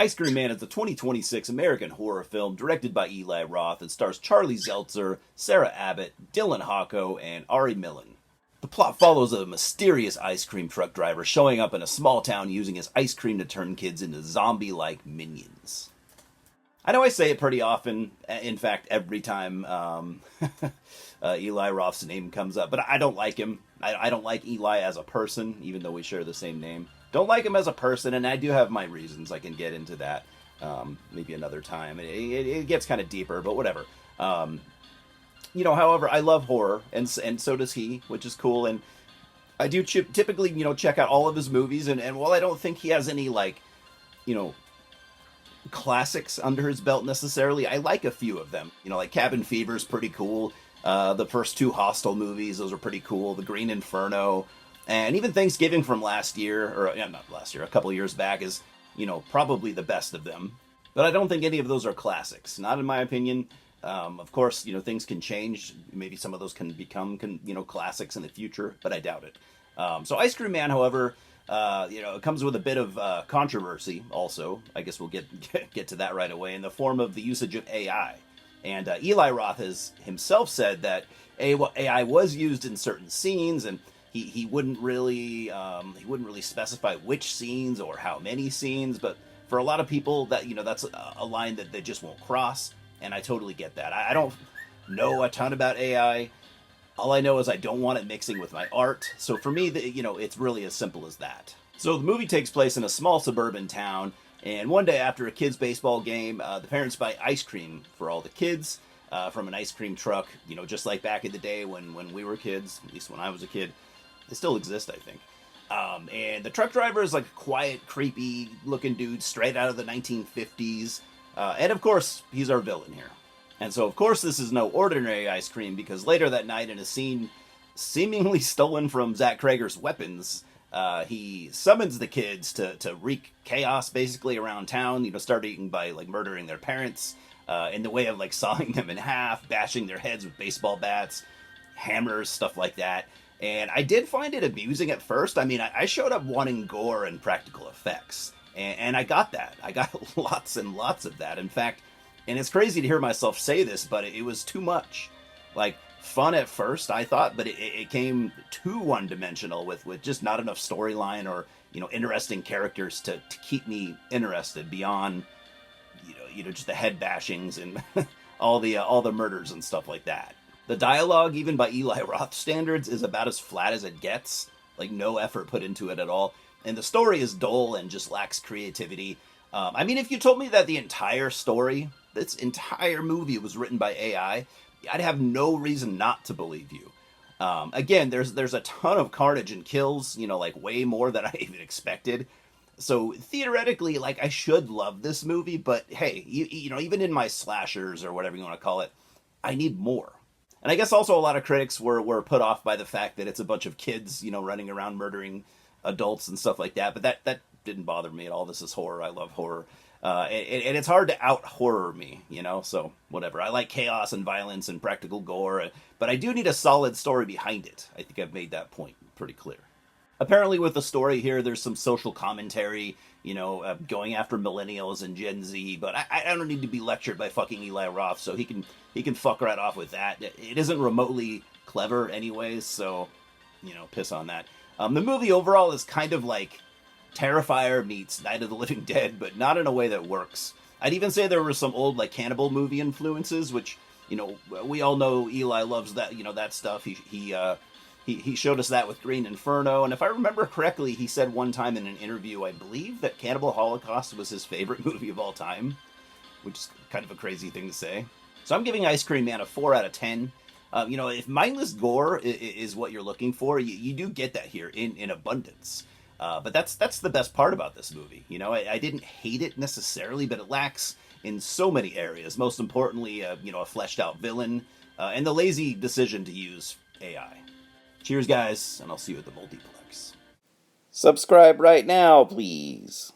Ice Cream Man is a 2026 American horror film directed by Eli Roth and stars Charlie Zeltzer, Sarah Abbott, Dylan Hocko, and Ari Millen. The plot follows a mysterious ice cream truck driver showing up in a small town using his ice cream to turn kids into zombie-like minions. I know I say it pretty often, in fact, every time Eli Roth's name comes up, but I don't like him. I don't like Eli as a person, even though we share the same name. Don't like him as a person, and I do have my reasons. I can get into that maybe another time. It gets kind of deeper, but whatever. However, I love horror, and so does he, which is cool. And I do typically, check out all of his movies. And while I don't think he has any, classics under his belt necessarily, I like a few of them. Like Cabin Fever is pretty cool. The first two Hostel movies, those are pretty cool. The Green Inferno. And even Thanksgiving from last year, or not last year, a couple of years back is, probably the best of them. But I don't think any of those are classics, not in my opinion. Of course, things can change. Maybe some of those can become, classics in the future, but I doubt it. So Ice Cream Man, however, it comes with a bit of controversy also. I guess we'll get to that right away, in the form of the usage of AI. And Eli Roth has himself said that AI was used in certain scenes, and he wouldn't really specify which scenes or how many scenes, but for a lot of people that that's a line that they just won't cross, and I totally get that. I don't know a ton about AI. All I know is I don't want it mixing with my art. So for me, it's really as simple as that. So the movie takes place in a small suburban town, and one day after a kid's baseball game, the parents buy ice cream for all the kids from an ice cream truck, just like back in the day when we were kids, at least when I was a kid. They still exist, I think. And the truck driver is like a quiet, creepy looking dude straight out of the 1950s. And of course, he's our villain here. And so, of course, this is no ordinary ice cream, because later that night, in a scene seemingly stolen from Zach Crager's Weapons, he summons the kids to wreak chaos basically around town, starting by murdering their parents in the way of sawing them in half, bashing their heads with baseball bats, hammers, stuff like that. And I did find it amusing at first. I mean, I showed up wanting gore and practical effects, and I got that. I got lots and lots of that. In fact, and it's crazy to hear myself say this, but it was too much. Fun at first, I thought, but it came too one-dimensional with just not enough storyline or interesting characters to keep me interested beyond just the head bashings and all the murders and stuff like that. The dialogue, even by Eli Roth standards, is about as flat as it gets. No effort put into it at all. And the story is dull and just lacks creativity. If you told me that the entire story, this entire movie, was written by AI, I'd have no reason not to believe you. Again, there's a ton of carnage and kills, way more than I even expected. So theoretically, I should love this movie, but hey, even in my slashers or whatever you want to call it, I need more. And I guess also a lot of critics were put off by the fact that it's a bunch of kids, running around murdering adults and stuff like that. But that didn't bother me at all. This is horror. I love horror. And it's hard to out-horror me, so whatever. I like chaos and violence and practical gore, but I do need a solid story behind it. I think I've made that point pretty clear. Apparently with the story here, there's some social commentary, going after millennials and Gen Z, but I don't need to be lectured by fucking Eli Roth, so he can fuck right off with that. It isn't remotely clever anyways, so, piss on that. The movie overall is kind of like Terrifier meets Night of the Living Dead, but not in a way that works. I'd even say there were some old cannibal movie influences, which, we all know Eli loves that, that stuff. He showed us that with Green Inferno, and if I remember correctly, he said one time in an interview, I believe, that Cannibal Holocaust was his favorite movie of all time, which is kind of a crazy thing to say. So I'm giving Ice Cream Man a 4 out of 10. If mindless gore is what you're looking for, you do get that here in abundance. But that's the best part about this movie. I didn't hate it necessarily, but it lacks in so many areas. Most importantly, a fleshed out villain, and the lazy decision to use AI. Cheers, guys, and I'll see you at the multiplex. Subscribe right now, please.